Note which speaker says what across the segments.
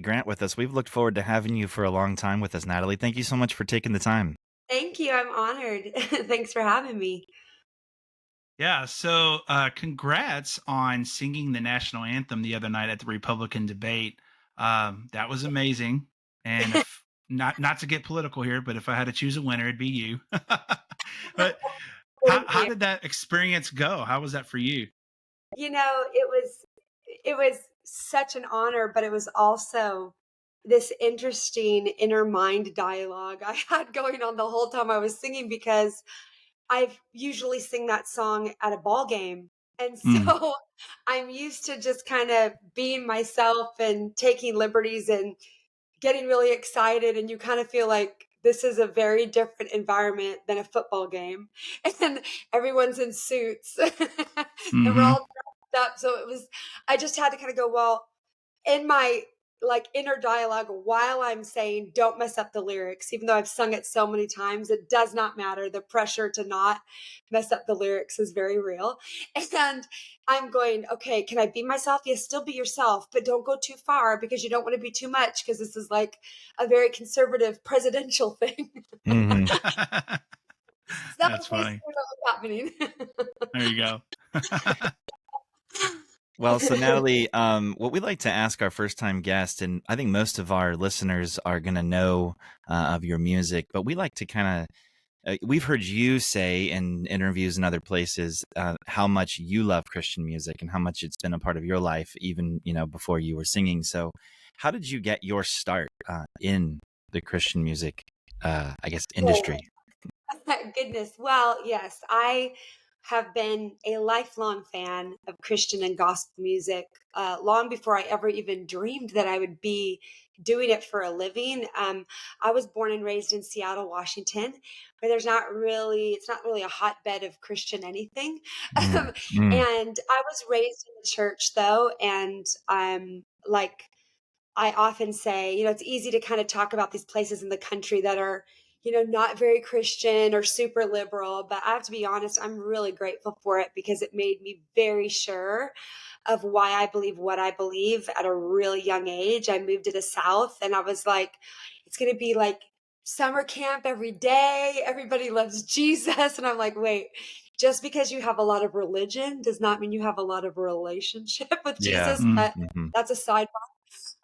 Speaker 1: Grant with us. We've looked forward to having you for a long time with us, Natalie. Thank you so much for taking the time.
Speaker 2: Thank you. I'm honored. Thanks for having me.
Speaker 3: Yeah, so congrats on singing the national anthem the other night at the Republican debate. That was amazing. And if not to get political here, but if I had to choose a winner, it'd be you. But
Speaker 2: Thank
Speaker 3: how
Speaker 2: you.
Speaker 3: did that experience go? How was that for you?
Speaker 2: It was such an honor, but it was also this interesting inner mind dialogue I had going on the whole time I was singing because I usually sing that song at a ball game. And
Speaker 1: Mm,
Speaker 2: so I'm used to just kind of being myself and taking liberties and getting really excited. And you kind of feel like this is a very different environment than a football game. And everyone's in suits and we're
Speaker 3: Hmm.
Speaker 2: all dressed up. So I just had to kind of go, well, in my like inner dialogue while I'm saying don't mess up the lyrics, even though I've sung it so many times, it does not matter. The pressure to not mess up the lyrics is very real. And I'm going, okay, can I be myself? Yes, still be yourself, but don't go too far because you don't want to be too much because this is like a very conservative presidential thing.
Speaker 1: hmm.
Speaker 2: So that was
Speaker 3: That's
Speaker 2: basically
Speaker 3: funny.
Speaker 2: what was happening.
Speaker 3: There you go.
Speaker 1: Well, so Natalie, what we like to ask our first-time guest, and I think most of our listeners are going to know of your music, but we like to kind of we've heard you say in interviews and other places how much you love Christian music and how much it's been a part of your life, even before you were singing. So, how did you get your start in the Christian music, I guess,
Speaker 2: Oh,
Speaker 1: industry?
Speaker 2: goodness. Well, yes, I have been a lifelong fan of Christian and gospel music long before I ever even dreamed that I would be doing it for a living. I was born and raised in Seattle, Washington, where it's not really a hotbed of Christian anything.
Speaker 1: Mm,
Speaker 2: And
Speaker 1: mm.
Speaker 2: I was raised in the church though, and like I often say, it's easy to kind of talk about these places in the country that are, not very Christian or super liberal. But I have to be honest, I'm really grateful for it because it made me very sure of why I believe what I believe at a really young age. I moved to the South and I was like, it's going to be like summer camp every day. Everybody loves Jesus. And I'm like, wait, just because you have a lot of religion does not mean you have a lot of relationship with
Speaker 1: Yeah.
Speaker 2: Jesus.
Speaker 3: Mm.
Speaker 2: But
Speaker 1: Hmm.
Speaker 2: that's a side.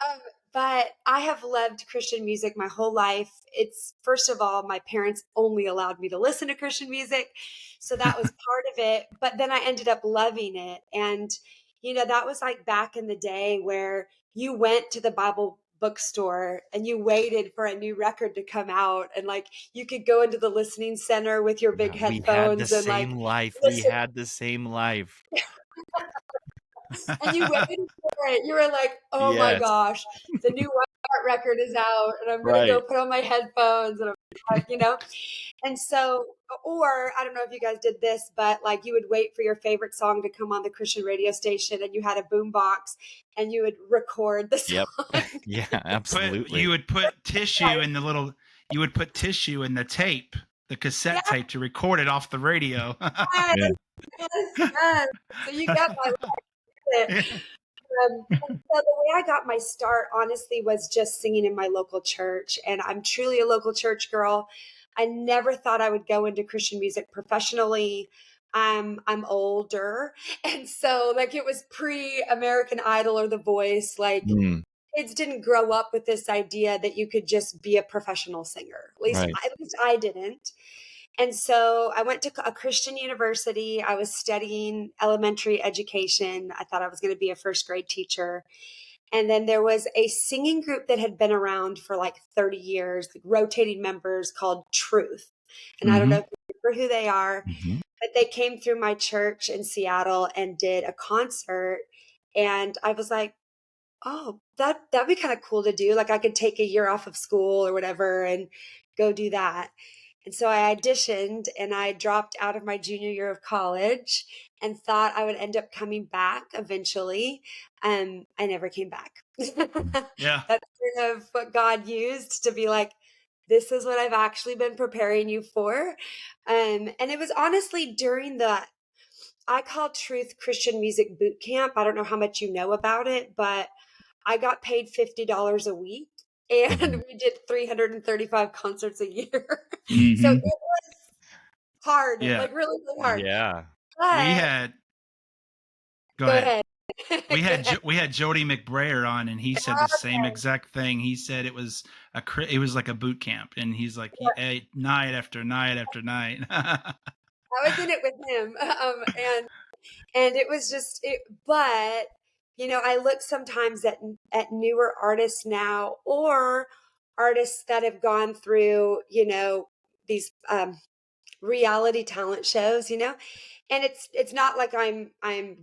Speaker 2: Um, but I have loved Christian music my whole life. It's first of all, my parents only allowed me to listen to Christian music. So that was part of it. But then I ended up loving it. And, that was like back in the day where you went to the Bible bookstore and you waited for a new record to come out. And like you could go into the listening center with your big
Speaker 1: Yeah, we had the
Speaker 2: headphones and like
Speaker 1: same life. We
Speaker 2: listen.
Speaker 1: had the same life.
Speaker 2: And you waited for it. You were like, "Oh my
Speaker 1: Yes.
Speaker 2: gosh, the new White Heart record is out, and I'm gonna go
Speaker 1: Right.
Speaker 2: put on my headphones." And I'm like. And so, or I don't know if you guys did this, but like you would wait for your favorite song to come on the Christian radio station, and you had a boom box, and you would record the
Speaker 1: Yep.
Speaker 2: song.
Speaker 1: Yeah,
Speaker 3: Put
Speaker 1: absolutely.
Speaker 3: you would put tissue in the little you would put tissue in the tape, the cassette
Speaker 2: Yes,
Speaker 3: tape to record it off the radio.
Speaker 1: Yeah.
Speaker 2: yes, yes. So you get my it. And so the way I got my start, honestly, was just singing in my local church. And I'm truly a local church girl. I never thought I would go into Christian music professionally. I'm older. And so like it was pre American Idol or The Voice. Like
Speaker 1: Mm,
Speaker 2: kids didn't grow up with this idea that you could just be a professional singer.
Speaker 1: right.
Speaker 2: At least I didn't. And so I went to a Christian university. I was studying elementary education. I thought I was going to be a first grade teacher. And then there was a singing group that had been around for like 30 years, like rotating members called Truth. And I don't know
Speaker 1: Hmm.
Speaker 2: if you remember who they are,
Speaker 1: Hmm.
Speaker 2: but they came through my church in Seattle and did a concert. And I was like, oh, that'd be kind of cool to do. Like I could take a year off of school or whatever and go do that. And so I auditioned and I dropped out of my junior year of college and thought I would end up coming back eventually. I never came back.
Speaker 3: Yeah.
Speaker 2: That's sort of what God used to be like, this is what I've actually been preparing you for. And it was honestly during I call Truth Christian Music Boot Camp. I don't know how much you know about it, but I got paid $50 a week, and
Speaker 1: Mhm.
Speaker 2: we did 335 concerts a year. So it
Speaker 3: Hmm.
Speaker 2: was hard,
Speaker 3: Yeah,
Speaker 2: like really, really hard.
Speaker 1: Yeah.
Speaker 3: we
Speaker 2: But
Speaker 3: had. Go
Speaker 2: go
Speaker 3: ahead.
Speaker 2: ahead. Go ahead.
Speaker 3: We had Jody McBrayer on, and he said the same exact thing. He said it was it was like a boot camp, and he's like he ate night after night after night.
Speaker 2: I was in it with him, and it was just it. But I look sometimes at newer artists now, or artists that have gone through these reality talent shows, and it's not like I'm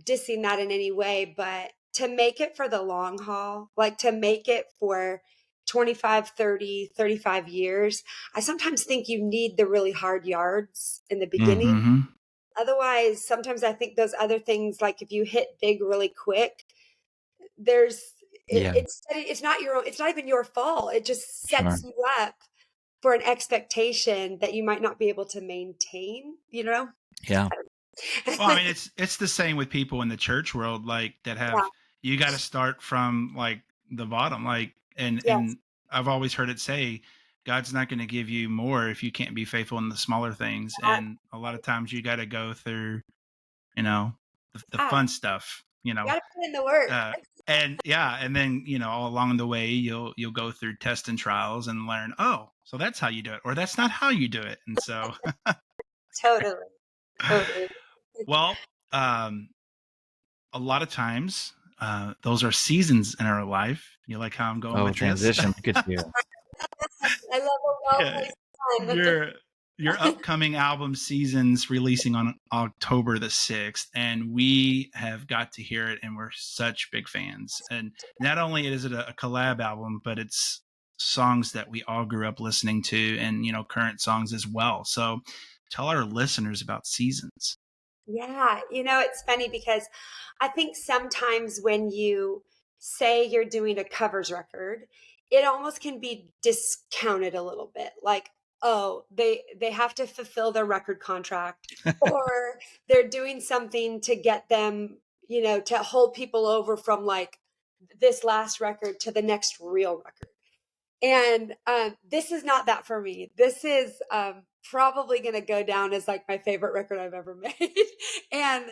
Speaker 2: dissing that in any way, but to make it for the long haul, like to make it for 25, 30, 35 years, I sometimes think you need the really hard yards in the beginning.
Speaker 3: Hmm.
Speaker 2: Otherwise, sometimes I think those other things, like if you hit big really quick, there's
Speaker 1: Yeah.
Speaker 2: it's not your own, it's not even your fault. It just
Speaker 1: Sure.
Speaker 2: sets you up for an expectation that you might not be able to maintain,
Speaker 1: Yeah.
Speaker 3: Well, I
Speaker 2: I
Speaker 3: mean, it's the same with people in the church world, like that
Speaker 2: Yeah,
Speaker 3: have you got to start from like the bottom, like
Speaker 2: yes.
Speaker 3: and I've always heard it say, God's not going to give you more if you can't be faithful in the smaller things,
Speaker 2: Uh,
Speaker 3: and a lot of times you got to go through, you know, the
Speaker 2: yeah,
Speaker 3: fun stuff,
Speaker 2: you gotta put in the work.
Speaker 3: uh, and yeah, and then all along the way you'll go through tests and trials and learn, oh, so that's how you do it, or that's not how you do it, and so
Speaker 2: Totally, totally.
Speaker 3: well, um, a lot of times those are seasons in our life. You like how I'm going
Speaker 1: Oh,
Speaker 3: with this?
Speaker 1: transition. Look at you.
Speaker 2: I love a
Speaker 3: Yeah,
Speaker 2: well-placed pun.
Speaker 3: your your upcoming album season's releasing on October the 6th, and we have got to hear it, and we're such big fans. And not only is it a collab album, but it's songs that we all grew up listening to, and current songs as well. So tell our listeners about Seasons.
Speaker 2: Yeah, it's funny because I think sometimes when you say you're doing a covers record, it almost can be discounted a little bit. Like, oh, they have to fulfill their record contract, or they're doing something to get them, to hold people over from like this last record to the next real record. And this is not that for me. This is probably going to go down as like my favorite record I've ever made. And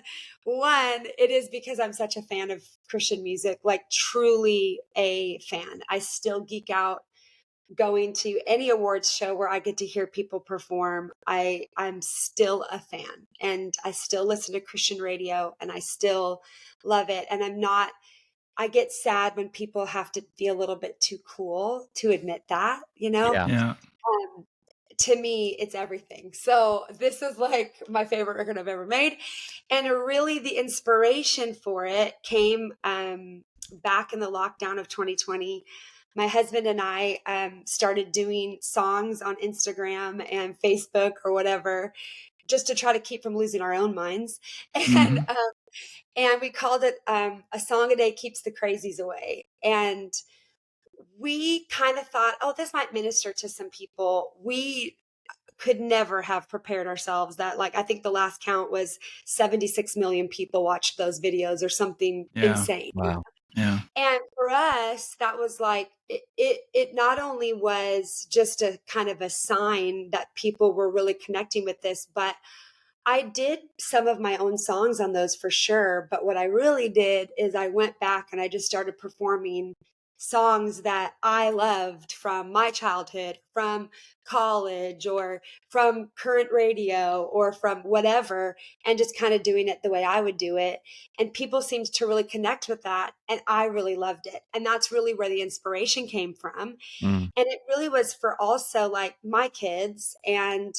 Speaker 2: one, it is because I'm such a fan of Christian music, like truly a fan. I still geek out going to any awards show where I get to hear people perform. I'm still a fan, and I still listen to Christian radio, and I still love it. And I get sad when people have to be a little bit too cool to admit that,
Speaker 1: Yeah.
Speaker 3: Yeah.
Speaker 2: Um, to me, it's everything. So this is like my favorite record I've ever made. And really the inspiration for it came back in the lockdown of 2020. My husband and I started doing songs on Instagram and Facebook or whatever, just to try to keep from losing our own minds. And
Speaker 3: Hmm.
Speaker 2: and we called it a song a day keeps the crazies away. And we kind of thought, oh, this might minister to some people. We could never have prepared ourselves that, like, I think the last count was 76 million people watched those videos or something
Speaker 3: Yeah.
Speaker 2: insane.
Speaker 1: Wow.
Speaker 3: Yeah.
Speaker 2: And for us, that was like, it not only was just a kind of a sign that people were really connecting with this, but I did some of my own songs on those for sure. But what I really did is I went back and I just started performing songs that I loved from my childhood, from college, or from current radio, or from whatever, and just kind of doing it the way I would do it. And people seemed to really connect with that. And I really loved it. And that's really where the inspiration came from.
Speaker 1: Mm.
Speaker 2: And it really was for also like my kids and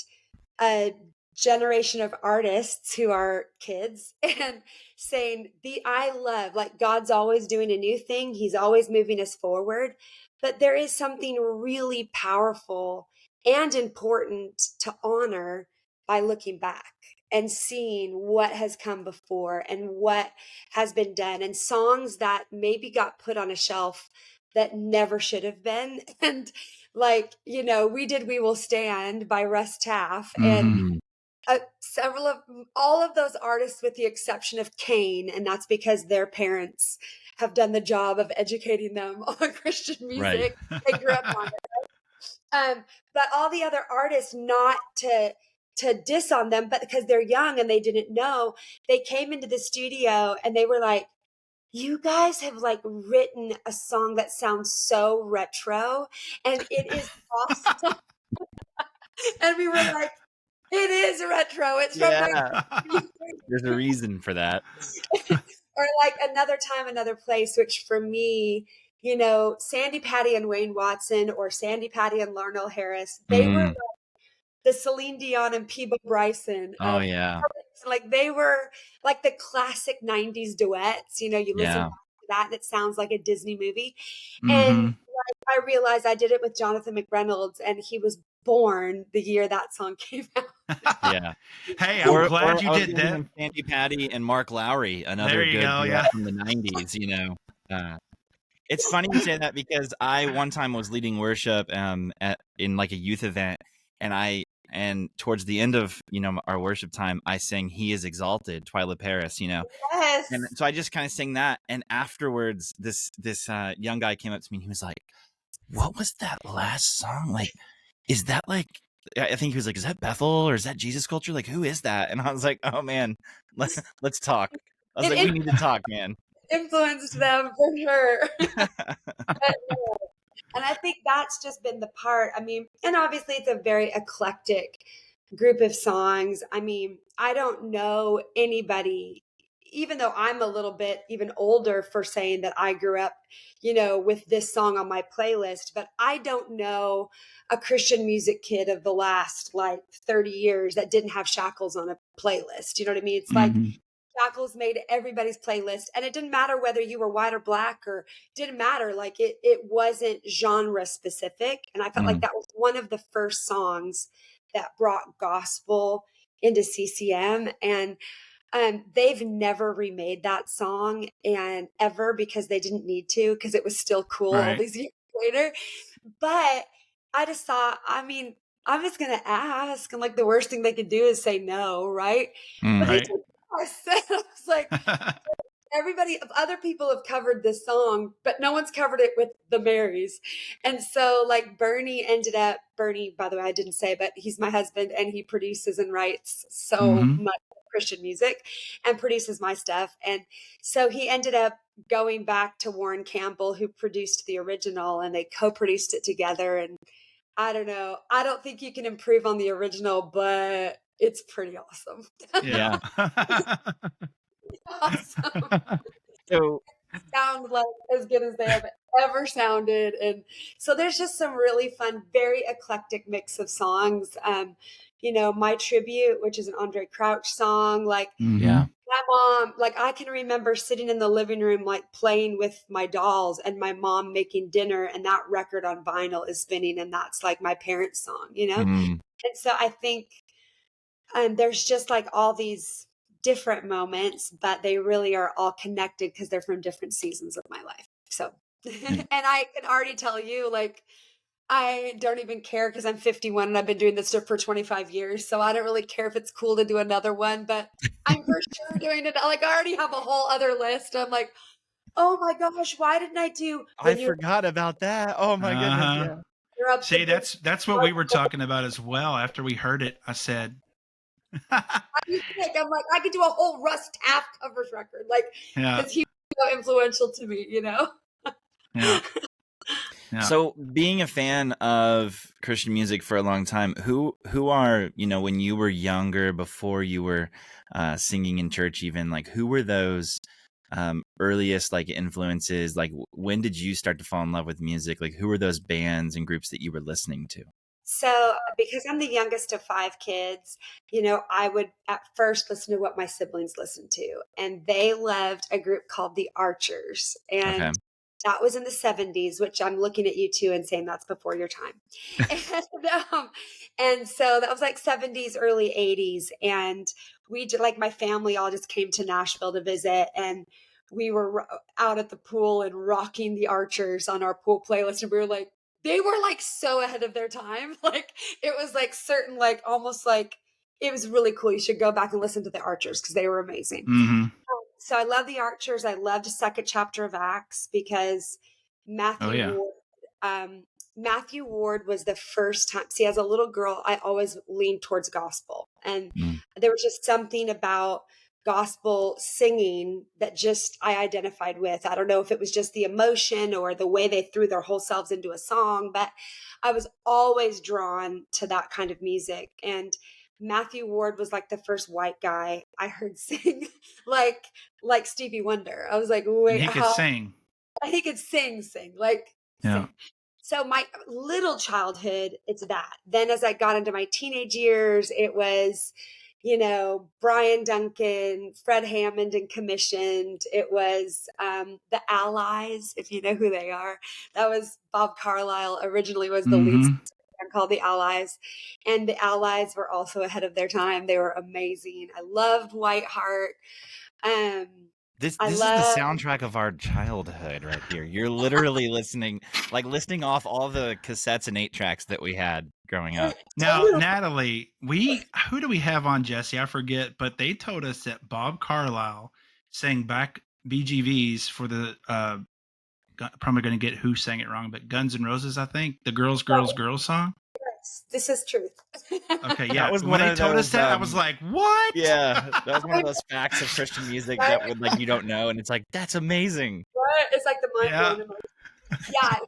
Speaker 2: a generation of artists who are kids, and saying the I love, like, God's always doing a new thing, he's always moving us forward, but there is something really powerful and important to honor by looking back and seeing what has come before and what has been done, and songs that maybe got put on a shelf that never should have been. And like, we did We Will Stand by Russ Taff, and
Speaker 3: Hmm.
Speaker 1: Mm.
Speaker 2: Several of all of those artists, with the exception of Kane, and that's because their parents have done the job of educating them on Christian
Speaker 1: Right.
Speaker 2: music. They grew up on it. But all the other artists, not to diss on them, but because they're young and they didn't know, they came into the studio and they were like, "You guys have like written a song that sounds so retro, and it is awesome." And we were like, "It is retro. It's from
Speaker 1: Yeah.
Speaker 2: 1930."
Speaker 1: There's a reason for that.
Speaker 2: Or like Another Time, Another Place, which for me, Sandy Patty and Wayne Watson, or Sandy Patty and Larnell Harris, they were
Speaker 1: Mm.
Speaker 2: the Celine Dion and Peebo Bryson
Speaker 1: Oh,
Speaker 2: of,
Speaker 1: yeah.
Speaker 2: like, they were like the classic 90s duets. You listen
Speaker 1: Yeah.
Speaker 2: back to that and it sounds like a Disney movie. And
Speaker 3: Hmm.
Speaker 2: I realized I did it with Jonathan McReynolds, and he was born the year that song came out.
Speaker 1: Yeah.
Speaker 3: Hey, I'm
Speaker 1: Or
Speaker 3: glad you
Speaker 1: I was
Speaker 3: did
Speaker 1: thinking
Speaker 3: that.
Speaker 1: of Sandy Patty and Mark Lowry,
Speaker 3: There
Speaker 1: another
Speaker 3: you
Speaker 1: good
Speaker 3: go.
Speaker 1: duet
Speaker 3: Yeah.
Speaker 1: from the 90s, Uh, it's funny you say that because I one time was leading worship in like a youth event, and towards the end of our worship time, I sang "He Is Exalted," Twyla Paris, and
Speaker 2: Yes.
Speaker 1: so I just kind of sang that, and afterwards, this young guy came up to me and he was like, "What was that last song? Like, is that like?" I think he was like, "Is that Bethel or is that Jesus Culture? Like, who is that?" And I was like, "Oh man, let's talk." I was
Speaker 2: It
Speaker 1: like, "We need to talk, man."
Speaker 2: influenced them for sure. But no, and I think that's just been the part. I mean, and obviously it's a very eclectic group of songs. I mean, I don't know anybody, even though I'm a little bit even older for saying that I grew up, with this song on my playlist, but I don't know a Christian music kid of the last like 30 years that didn't have Shackles on a playlist. You know what I mean? It's like
Speaker 3: Hmm.
Speaker 2: Shackles made everybody's playlist, and it didn't matter whether you were white or black, or didn't matter. Like it wasn't genre specific. And I felt like
Speaker 1: Mm,
Speaker 2: that was one of the first songs that brought gospel into CCM. And they've never remade that song and ever, because they didn't need to, because it was still cool all
Speaker 3: Right.
Speaker 2: these years later. But I just thought, I mean, I'm just gonna ask, and like the worst thing they could do is say no, right? But they
Speaker 1: mm,
Speaker 3: Right.
Speaker 2: said yes. I was like, everybody, other people have covered this song, but no one's covered it with the Marys. And so like Bernie, by the way, I didn't say, but he's my husband, and he produces and writes so
Speaker 3: Hmm.
Speaker 2: much Christian music and produces my stuff. And so he ended up going back to Warren Campbell, who produced the original, and they co-produced it together. And I don't know, I don't think you can improve on the original, but it's pretty awesome.
Speaker 3: Yeah.
Speaker 1: yeah.
Speaker 2: Awesome.
Speaker 1: So
Speaker 2: Sound like as good as they have ever sounded. And so there's just some really fun, very eclectic mix of songs. My Tribute, which is an Andre Crouch song, like
Speaker 3: Hmm.
Speaker 1: yeah.
Speaker 2: my mom, like I can remember sitting in the living room, like playing with my dolls, and my mom making dinner, and that record on vinyl is spinning, and that's like my parents' song.
Speaker 1: Mm,
Speaker 2: And so I think there's just like all these different moments, but they really are all connected because they're from different seasons of my life. So,
Speaker 1: mm.
Speaker 2: and I can already tell you, like, I don't even care because I'm 51 and I've been doing this stuff for 25 years. So I don't really care if it's cool to do another one, but I'm for sure doing it. Like, I already have a whole other list. I'm like, oh my gosh, why didn't I do
Speaker 1: I
Speaker 2: when you
Speaker 1: forgot about that. Oh my goodness,
Speaker 3: Uh-huh.
Speaker 1: yeah.
Speaker 2: are up
Speaker 3: See,
Speaker 2: against?
Speaker 3: that's what we were talking about as well. After we heard it, I said,
Speaker 2: I'm like, I could do a whole Russ Taff covers record, like,
Speaker 3: yeah,
Speaker 2: because he's so influential to me.
Speaker 3: yeah, yeah.
Speaker 1: So, being a fan of Christian music for a long time, who are when you were younger, before you were singing in church, even like who were those earliest like influences? Like, when did you start to fall in love with music? Like, who were those bands and groups that you were listening to?
Speaker 2: So, because I'm the youngest of five kids, I would at first listen to what my siblings listened to, and they loved a group called the Archers.
Speaker 1: Okay.
Speaker 2: And that was in the 70s, which I'm looking at you too and saying that's before your time. And, and so that was like 70s, early 80s. And like my family all just came to Nashville to visit, and we were out at the pool and rocking the Archers on our pool playlist. And we were like, they were like so ahead of their time. Like it was like certain, like almost like it was really cool. You should go back and listen to the Archers because they were amazing.
Speaker 3: Mm-hmm.
Speaker 2: So I love the Archers. I loved second chapter of Acts because
Speaker 3: Oh
Speaker 2: Matthew
Speaker 3: yeah.
Speaker 2: Ward. Um, Matthew Ward was the first time. See, as a little girl, I always leaned towards gospel, and
Speaker 1: Mm.
Speaker 2: there was just something about gospel singing that just I identified with. I don't know if it was just the emotion or the way they threw their whole selves into a song, but I was always drawn to that kind of music. And Matthew Ward was like the first white guy I heard sing like like Stevie Wonder. I was like,
Speaker 3: And
Speaker 2: wait,
Speaker 3: he could
Speaker 2: how
Speaker 3: sing.
Speaker 2: he could sing, like
Speaker 3: Yeah.
Speaker 2: sing. So my little childhood, it's that. Then as I got into my teenage years, it was, Brian Duncan, Fred Hammond and commissioned. It was the Allies, if you know who they are. That was Bob Carlyle originally was the lead
Speaker 3: Mm-hmm.
Speaker 2: singer called the Allies. And the Allies were also ahead of their time. They were amazing. I loved Whiteheart. Um,
Speaker 1: This
Speaker 2: I
Speaker 1: this is the
Speaker 2: love
Speaker 1: soundtrack of our childhood right here. You're literally listing off all the cassettes and 8 tracks that we had growing up.
Speaker 3: Now, Natalie, who do we have on, Jesse? I forget, but they told us that Bob Carlyle sang back BGVs for the probably going to get who sang it wrong, but Guns N' Roses, I think, the Girls, Girls, Girls song.
Speaker 2: this is truth.
Speaker 3: Okay,
Speaker 1: That
Speaker 3: yeah.
Speaker 1: was
Speaker 3: When
Speaker 1: one
Speaker 3: they
Speaker 1: of
Speaker 3: told us
Speaker 1: those,
Speaker 3: that, I was like, "What?"
Speaker 1: yeah, that was one of those facts of Christian music
Speaker 2: Right?
Speaker 1: that would you don't know, and it's like, that's amazing.
Speaker 2: Right? It's like the mind
Speaker 3: Yeah.
Speaker 2: blowing emotion. Yeah,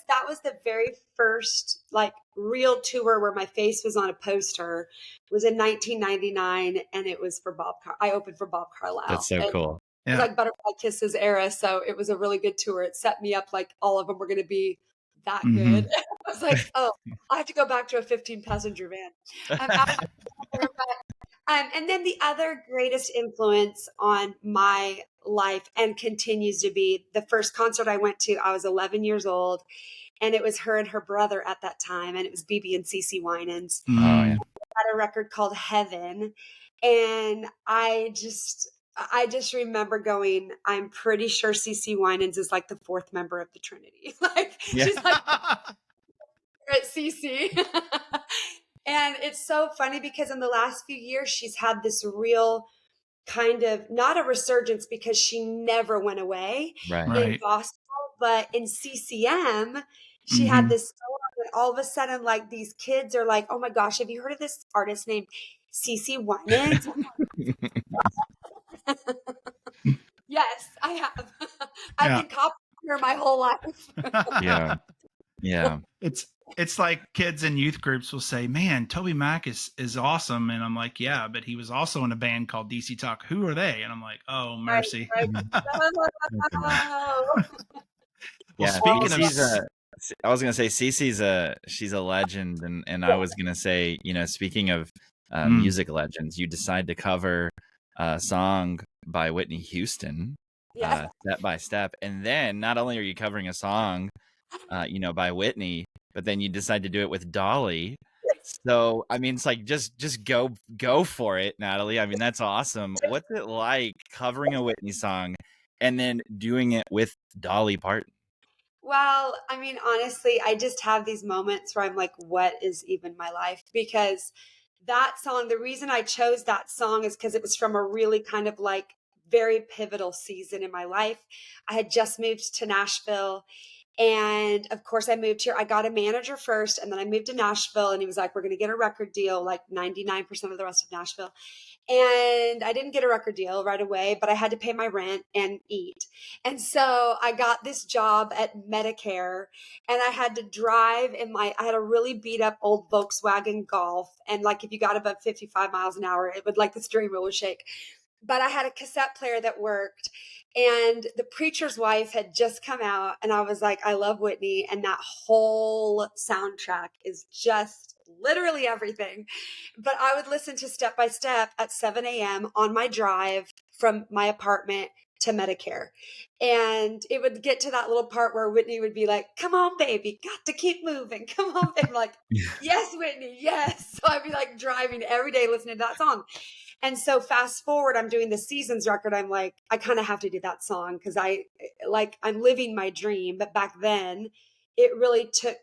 Speaker 2: that was the very first like real tour where my face was on a poster. It was in 1999, and it was for I opened for Bob Carlyle.
Speaker 1: That's so
Speaker 2: And
Speaker 1: cool.
Speaker 2: it was
Speaker 3: Yeah.
Speaker 2: like Butterfly Kisses era, so it was a really good tour. It set me up like all of them were going to be that
Speaker 3: Mm-hmm.
Speaker 2: good. I was like, oh, I have to go back to a 15-passenger van. And then the other greatest influence on my life and continues to be the first concert I went to, I was 11 years old, and it was her and her brother at that time, and it was BB and CC Winans.
Speaker 1: Oh yeah.
Speaker 2: Had a record called Heaven, and I just remember going, I'm pretty sure CC Winans is like the fourth member of the Trinity. Like
Speaker 1: Yeah.
Speaker 2: she's like at CC. And it's so funny because in the last few years, she's had this real kind of not a resurgence because she never went away
Speaker 1: Right.
Speaker 2: in
Speaker 3: Right.
Speaker 2: gospel, but in CCM, she had
Speaker 3: Mm-hmm.
Speaker 2: this song, and all of a sudden, like these kids are like, "Oh my gosh, have you heard of this artist named CC Winans?" Yes, I have. I've
Speaker 3: Yeah.
Speaker 2: been copying her my whole life.
Speaker 1: Yeah. Yeah.
Speaker 3: It's like kids in youth groups will say, "Man, Toby Mac is awesome," and I'm like, "Yeah, but he was also in a band called DC Talk. Who are they?" And I'm like, "Oh,
Speaker 2: Right,
Speaker 3: mercy."
Speaker 2: right. Oh.
Speaker 3: Well,
Speaker 1: Yeah.
Speaker 3: speaking of,
Speaker 1: Cece's I was gonna say Cece's she's a legend, and I was gonna say, speaking of music legends, you decide to cover a song by Whitney Houston,
Speaker 2: Yeah.
Speaker 1: Step by Step, and then not only are you covering a song, by Whitney, but then you decide to do it with Dolly. So I mean, it's like just go for it, Natalie. I mean, that's awesome. What's it like covering a Whitney song and then doing it with Dolly Parton?
Speaker 2: Well, I mean, honestly, I just have these moments where I'm like, what is even my life? Because that song, the reason I chose that song is because it was from a really kind of like very pivotal season in my life. I had just moved to Nashville. And of course, I moved here. I got a manager first, and then I moved to Nashville. And he was like, we're going to get a record deal, like 99% of the rest of Nashville. And I didn't get a record deal right away, but I had to pay my rent and eat. And so I got this job at Medicare, and I had to drive I had a really beat up old Volkswagen Golf. And like if you got above 55 miles an hour, it would like the steering wheel would shake. But I had a cassette player that worked, and The Preacher's Wife had just come out, and I was like, I love Whitney, and that whole soundtrack is just literally everything. But I would listen to Step by Step at 7 a.m. on my drive from my apartment to Medicare. And it would get to that little part where Whitney would be like, come on, baby, got to keep moving. Come on, baby. I'm like, yes, Whitney, yes. So I'd be like driving every day listening to that song. And so fast forward, I'm doing the Seasons record. I'm like, I kind of have to do that song because I'm living my dream. But back then, it really took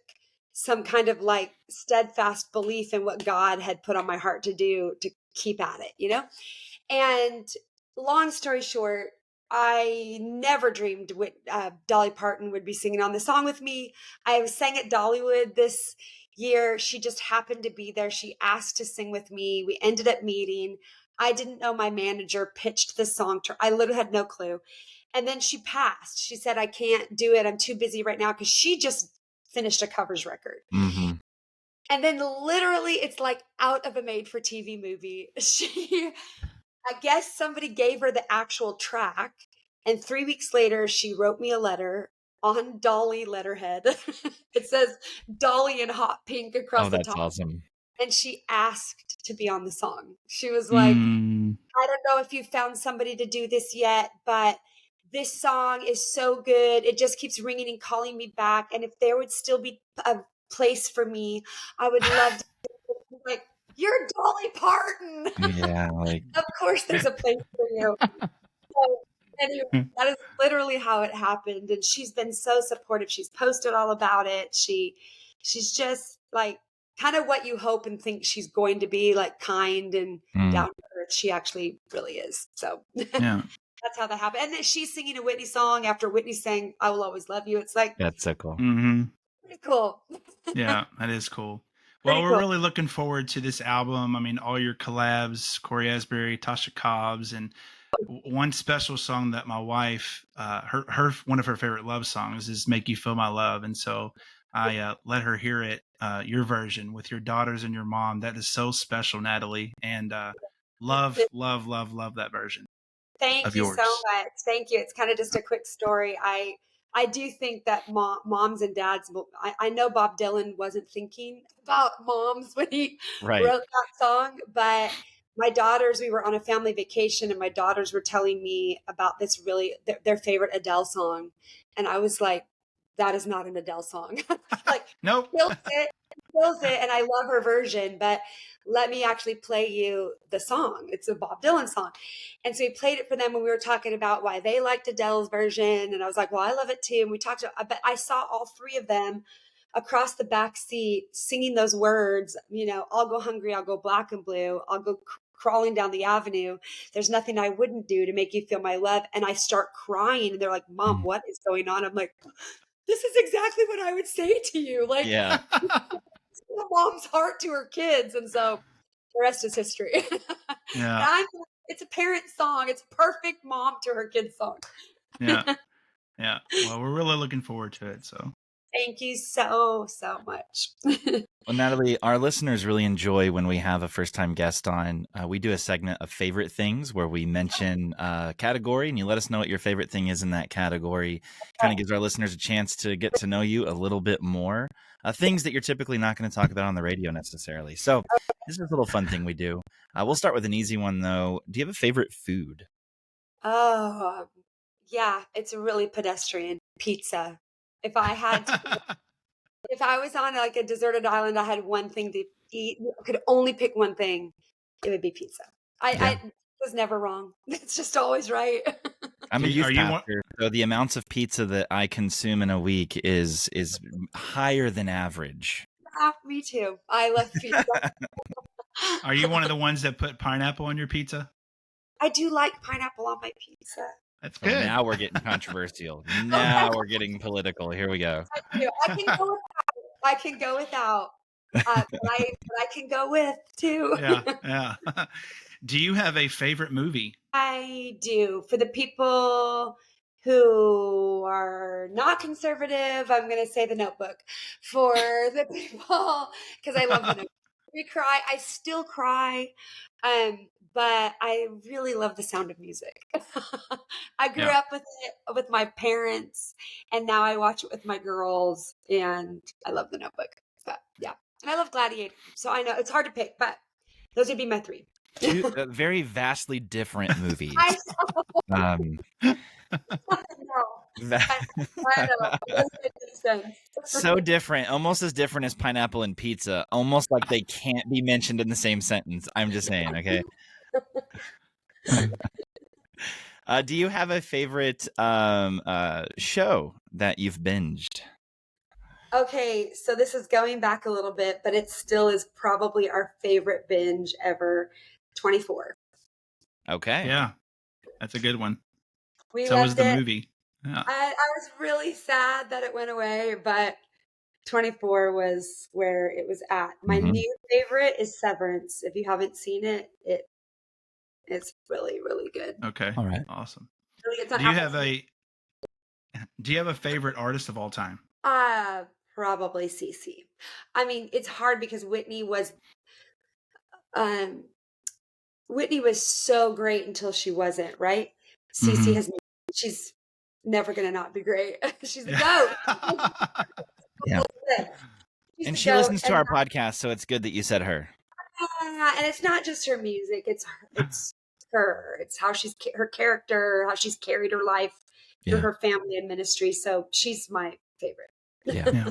Speaker 2: some kind of like steadfast belief in what God had put on my heart to do, to keep at it, you know? And long story short, I never dreamed Dolly Parton would be singing on the song with me. I sang at Dollywood this year. She just happened to be there. She asked to sing with me. We ended up meeting. I didn't know my manager pitched the song to her. I literally had no clue. And then she passed. She said, I can't do it. I'm too busy right now, because she just finished a covers record.
Speaker 1: Mm-hmm.
Speaker 2: And then literally it's like out of a made for TV movie. I guess somebody gave her the actual track. And 3 weeks later, she wrote me a letter on Dolly letterhead. It says Dolly in hot pink across
Speaker 1: Oh,
Speaker 2: the
Speaker 1: that's
Speaker 2: top.
Speaker 1: awesome.
Speaker 2: And she asked to be on the song. She was like,
Speaker 3: Mm.
Speaker 2: I don't know if you found somebody to do this yet, but this song is so good. It just keeps ringing and calling me back. And if there would still be a place for me, I would love to. Like, you're Dolly Parton.
Speaker 1: Yeah, like
Speaker 2: Of course there's a place for you. So anyway, that is literally how it happened. And she's been so supportive. She's posted all about it. She's just like kind of what you hope and think she's going to be, like kind and down to earth. She actually really is. So
Speaker 3: Yeah.
Speaker 2: that's how that happened. And then she's singing a Whitney song after Whitney sang I Will Always Love You. It's like
Speaker 1: that's so cool.
Speaker 3: Mm-hmm.
Speaker 2: pretty cool.
Speaker 3: Yeah, that is cool. Well,
Speaker 2: Pretty
Speaker 3: we're
Speaker 2: cool.
Speaker 3: really looking forward to this album. I mean, all your collabs, Corey Asbury, Tasha Cobbs, and one special song that my wife, her one of her favorite love songs is "Make You Feel My Love," and so I let her hear it, your version with your daughters and your mom. That is so special, Natalie, and love, love, love, love that version
Speaker 2: Thank
Speaker 3: of
Speaker 2: you so
Speaker 3: yours.
Speaker 2: much. Thank you. It's kind of just a quick story. I do think that moms and dads will. I know Bob Dylan wasn't thinking about moms when he
Speaker 1: Right.
Speaker 2: wrote that song, but my daughters, we were on a family vacation, and my daughters were telling me about this really their favorite Adele song, and I was like, "That is not an Adele song." Like,
Speaker 3: Nope.
Speaker 2: kills it, and I love her version, but let me actually play you the song. It's a Bob Dylan song. And so we played it for them when we were talking about why they liked Adele's version. And I was like, well, I love it too. And we talked about, but I saw all three of them across the back seat singing those words, you know, I'll go hungry, I'll go black and blue, I'll go crawling down the avenue. There's nothing I wouldn't do to make you feel my love. And I start crying, and they're like, Mom, what is going on? I'm like, this is exactly what I would say to you. Like,
Speaker 1: Yeah.
Speaker 2: a mom's heart to her kids. And so the rest is history.
Speaker 3: Yeah.
Speaker 2: It's a parent song. It's a perfect mom to her kid's song.
Speaker 3: Yeah. Yeah. Well, we're really looking forward to it. So
Speaker 2: Thank you so much.
Speaker 1: Well, Natalie, our listeners really enjoy when we have a first-time guest on. We do a segment of favorite things where we mention a category, and you let us know what your favorite thing is in that category. Kind of gives our listeners a chance to get to know you a little bit more. Things that you're typically not going to talk about on the radio necessarily. So this is a little fun thing we do. We'll start with an easy one, though. Do you have a favorite food?
Speaker 2: Oh, yeah, it's really pedestrian. Pizza. If I had to, if I was on like a deserted island, I had one thing to eat, I could only pick one thing, it would be pizza. I was never wrong. It's just always right.
Speaker 1: I'm a
Speaker 3: Are
Speaker 1: youth
Speaker 3: you
Speaker 1: pastor, so the amounts of pizza that I consume in a week is higher than average.
Speaker 2: Me too. I love pizza.
Speaker 3: Are you one of the ones that put pineapple on your pizza?
Speaker 2: I do like pineapple on my pizza.
Speaker 3: That's
Speaker 1: Oh,
Speaker 3: good.
Speaker 1: now we're getting controversial. Now we're getting political. Here we go.
Speaker 2: I can go without. But I can go with too.
Speaker 3: Yeah. Do you have a favorite movie?
Speaker 2: I do. For the people who are not conservative, I'm going to say The Notebook. For the people, because I love The Notebook. We cry. I still cry. But I really love The Sound of Music. I grew up with it with my parents, and now I watch it with my girls, and I love The Notebook. But yeah, and I love Gladiator. So I know it's hard to pick, but those would be my three.
Speaker 1: Two very vastly different movies.
Speaker 2: I know. I know. It doesn't make any sense.
Speaker 1: So different, almost as different as pineapple and pizza. Almost like they can't be mentioned in the same sentence. I'm just saying, okay? Do you have a favorite show that you've binged?
Speaker 2: Okay, so this is going back a little bit, but it still is probably our favorite binge ever. 24.
Speaker 1: Okay.
Speaker 3: Yeah, that's a good one.
Speaker 2: We
Speaker 3: So was
Speaker 2: loved
Speaker 3: the
Speaker 2: it.
Speaker 3: movie. Yeah.
Speaker 2: I was really sad that it went away, but 24 was where it was at. My
Speaker 1: Mhm.
Speaker 2: new favorite is Severance. If you haven't seen it, it's really, really good.
Speaker 3: Okay.
Speaker 1: All right.
Speaker 3: Awesome.
Speaker 2: Really, it's on
Speaker 3: Do you
Speaker 2: Apple
Speaker 3: have
Speaker 2: TV.
Speaker 3: a favorite artist of all time?
Speaker 2: Probably Cece. I mean, it's hard because um Whitney was so great until she wasn't, right? Cece
Speaker 3: Mm-hmm.
Speaker 2: has she's never gonna not be great. She's the
Speaker 3: Yeah.
Speaker 2: goat.
Speaker 1: Yeah.
Speaker 2: She's
Speaker 1: And
Speaker 2: the
Speaker 1: she
Speaker 2: goat,
Speaker 1: listens to our podcast, so it's good that you said her.
Speaker 2: and it's not just her music; it's her. It's how her character, how she's carried her life through
Speaker 1: Yeah.
Speaker 2: her family and ministry. So she's my favorite.
Speaker 1: Yeah.
Speaker 3: Yeah.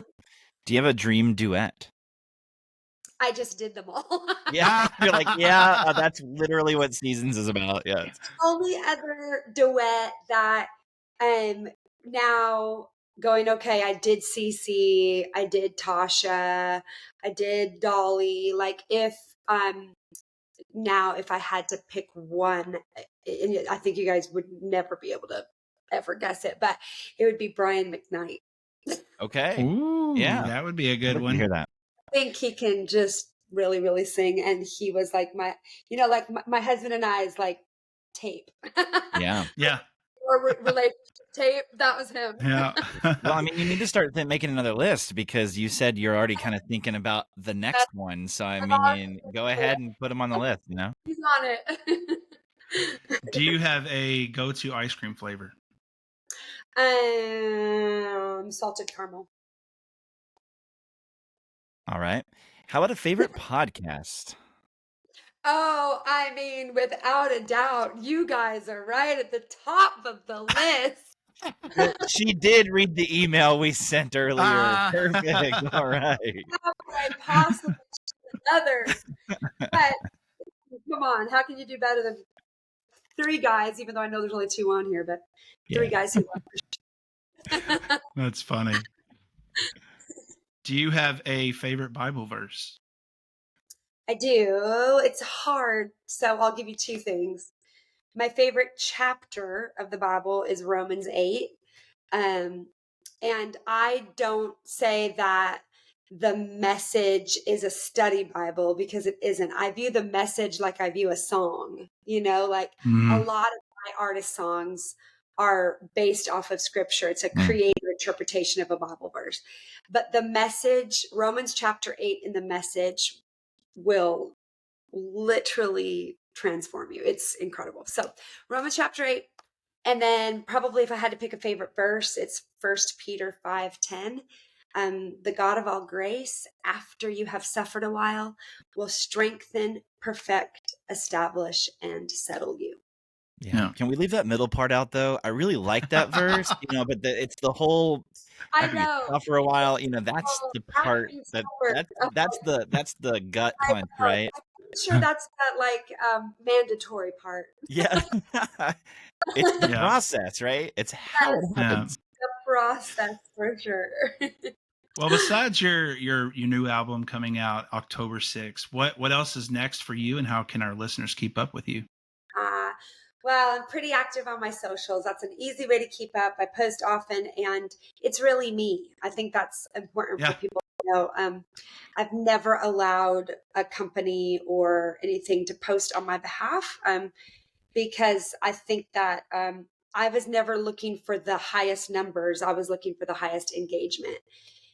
Speaker 1: Do you have a dream duet?
Speaker 2: I just did them all.
Speaker 1: Yeah. You're like, yeah, that's literally what Seasons is about. Yes.
Speaker 2: Only other duet that now going, okay, I did Cece, I did Tasha, I did Dolly. Like if now if I had to pick one, and I think you guys would never be able to ever guess it, but it would be Brian McKnight.
Speaker 1: Okay.
Speaker 3: Ooh,
Speaker 1: Yeah.
Speaker 3: that would be a
Speaker 1: I'd
Speaker 3: good
Speaker 1: like to
Speaker 3: one.
Speaker 1: hear that.
Speaker 2: I think he can just really, really sing. And he was like like my husband and I's like tape.
Speaker 1: Yeah.
Speaker 3: Yeah.
Speaker 2: Or relationship tape. That was him.
Speaker 3: Yeah.
Speaker 1: Well, I mean, you need to start making another list because you said you're already kind of thinking about the next one. So, I
Speaker 2: I'm on
Speaker 1: mean, go ahead and put them on the list, you know?
Speaker 2: He's on it.
Speaker 3: Do you have a go-to ice cream flavor?
Speaker 2: Salted caramel.
Speaker 1: All right. How about a favorite podcast?
Speaker 2: Oh, I mean, without a doubt, you guys are right at the top of the list.
Speaker 1: Well, she did read the email we sent earlier.
Speaker 3: Ah.
Speaker 1: Perfect. All right.
Speaker 2: How could I possibly choose others? But come on, how can you do better than three guys? Even though I know there's only two on here, but three
Speaker 1: Yeah.
Speaker 2: guys who love
Speaker 3: That's funny. Do you have a favorite Bible verse?
Speaker 2: I do. It's hard, so I'll give you two things. My favorite chapter of the Bible is Romans 8. And I don't say that the message is a study Bible because it isn't. I view the message like I view a song, like a
Speaker 3: Mm.
Speaker 2: lot of my artist songs are based off of scripture. It's a
Speaker 1: Mm.
Speaker 2: creative interpretation of a Bible verse. But the message, Romans chapter 8 in the message, will literally transform you. It's incredible. So, Romans chapter 8. And then probably if I had to pick a favorite verse, it's 1 Peter 5:10. The God of all grace, after you have suffered a while, will strengthen, perfect, establish, and settle you.
Speaker 1: Yeah.
Speaker 3: Yeah.
Speaker 1: Can we leave that middle part out though? I really like that verse, but it's the whole
Speaker 2: I
Speaker 1: after you
Speaker 2: know.
Speaker 1: stop for a while, that's
Speaker 2: Oh,
Speaker 1: the
Speaker 2: after
Speaker 1: part
Speaker 2: you
Speaker 1: that
Speaker 2: suffer.
Speaker 1: that's the gut
Speaker 2: I
Speaker 1: punch,
Speaker 2: know.
Speaker 1: right?
Speaker 2: I'm sure that's that mandatory part.
Speaker 1: Yeah. It's the
Speaker 3: Yeah.
Speaker 1: process, right? It's how it
Speaker 2: Yes,
Speaker 3: Yeah.
Speaker 1: happens.
Speaker 2: the process for sure.
Speaker 3: Well, besides your new album coming out October 6th, what else is next for you, and how can our listeners keep up with you?
Speaker 2: Uh, well, I'm pretty active on my socials. That's an easy way to keep up. I post often, and it's really me. I think that's important for
Speaker 3: Yeah.
Speaker 2: people to know. I've never allowed a company or anything to post on my behalf because I think that I was never looking for the highest numbers. I was looking for the highest engagement.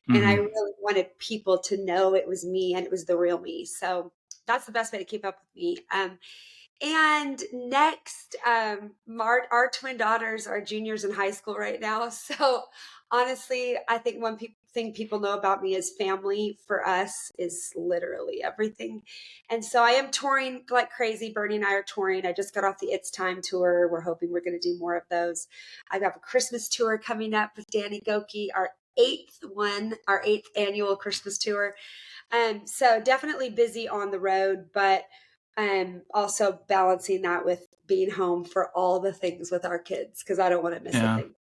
Speaker 2: And I
Speaker 3: Mm-hmm.
Speaker 2: really wanted people to know it was me and it was the real me. So that's the best way to keep up with me. And next, our twin daughters are juniors in high school right now. So honestly, I think one thing people know about me is family for us is literally everything. And so I am touring like crazy. Bernie and I are touring. I just got off the It's Time tour. We're hoping we're going to do more of those. I have a Christmas tour coming up with Danny Goki, our eighth annual Christmas tour. So definitely busy on the road, but also balancing that with being home for all the things with our kids because I don't want to miss a
Speaker 3: Yeah.
Speaker 2: thing.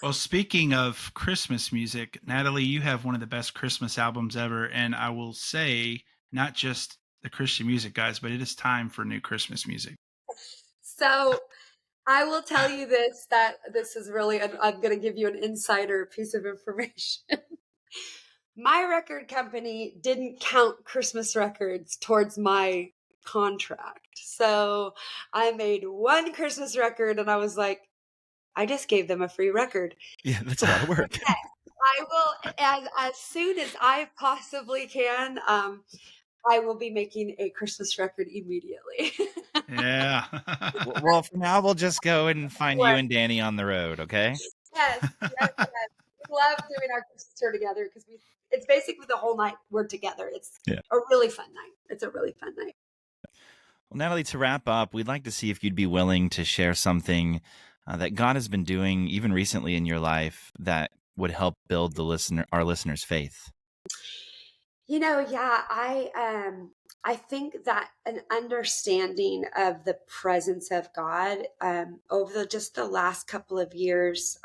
Speaker 3: Well, speaking of Christmas music, Natalie, you have one of the best Christmas albums ever. And I will say, not just the Christian music, guys, but it is time for new Christmas music.
Speaker 2: So I will tell you this, that this is really, I'm going to give you an insider piece of information. My record company didn't count Christmas records towards my contract. So I made one Christmas record and I was like, I just gave them a free record.
Speaker 1: Yeah, that's a lot of work.
Speaker 2: I will, as soon as I possibly can, I will be making a Christmas record immediately.
Speaker 3: Yeah.
Speaker 1: Well, for now, we'll just go and find you and Danny on the road, okay?
Speaker 2: Yes, yes, yes. We love doing our Christmas tour together because it's basically the whole night we're together. It's
Speaker 1: Yeah.
Speaker 2: a really fun night. It's a really fun night.
Speaker 1: Well, Natalie, to wrap up, we'd like to see if you'd be willing to share something that God has been doing even recently in your life that would help build our listeners' faith.
Speaker 2: Yeah, I think that an understanding of the presence of God over just the last couple of years,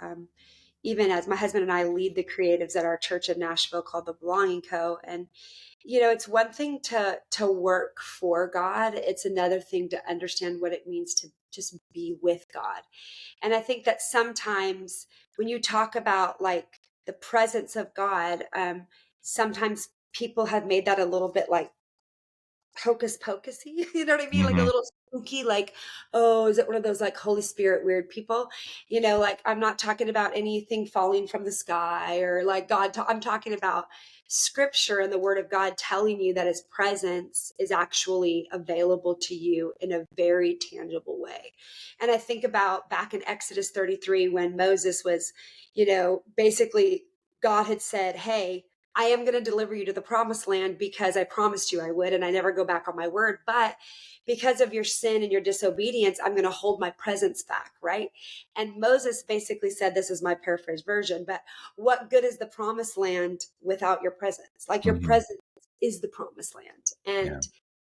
Speaker 2: even as my husband and I lead the creatives at our church in Nashville called the Belonging Co. And it's one thing to work for God. It's another thing to understand what it means to just be with God. And I think that sometimes when you talk about like the presence of God, sometimes people have made that a little bit like hocus pocusy. You know what I mean? Like a
Speaker 1: Hmm.
Speaker 2: little spooky, like, oh, is it one of those like Holy Spirit weird people? Like I'm not talking about anything falling from the sky or like I'm talking about scripture and the word of God telling you that his presence is actually available to you in a very tangible way. And I think about back in Exodus 33 when Moses was, basically God had said, hey, I am going to deliver you to the promised land because I promised you I would, and I never go back on my word. But because of your sin and your disobedience, I'm going to hold my presence back, right? And Moses basically said, this is my paraphrase version, but what good is the promised land without your presence? Like your
Speaker 1: Hmm.
Speaker 2: presence is the promised land.
Speaker 1: Yeah.
Speaker 2: And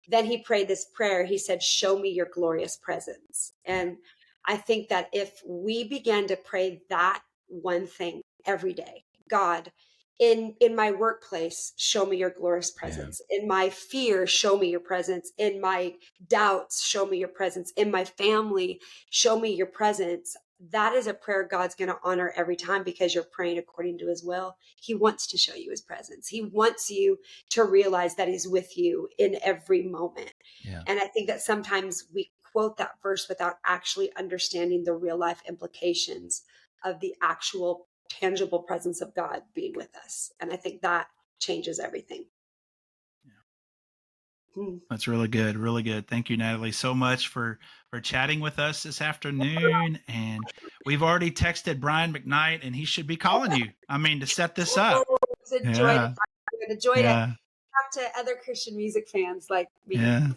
Speaker 2: then he prayed this prayer. He said, show me your glorious presence.
Speaker 1: Yeah.
Speaker 2: And I think that if we began to pray that one thing every day, God, in my workplace, show me your glorious
Speaker 1: Yeah.
Speaker 2: presence. In my fear, show me your presence. In my doubts, show me your presence. In my family, show me your presence. That is a prayer God's going to honor every time because you're praying according to his will. He wants to show you his presence. He wants you to realize that he's with you in every moment.
Speaker 1: Yeah.
Speaker 2: And I think that sometimes we quote that verse without actually understanding the real life implications of the actual tangible presence of God being with us. And I think that changes everything. Mm.
Speaker 3: That's really good. Really good. Thank you, Natalie, so much for chatting with us this afternoon. And we've already texted Brian McKnight, and he should be calling you. I mean, to set this up.
Speaker 2: It's a joy to
Speaker 3: Yeah.
Speaker 2: a joy to
Speaker 3: Yeah.
Speaker 2: talk to other Christian music fans like me.
Speaker 3: Yeah.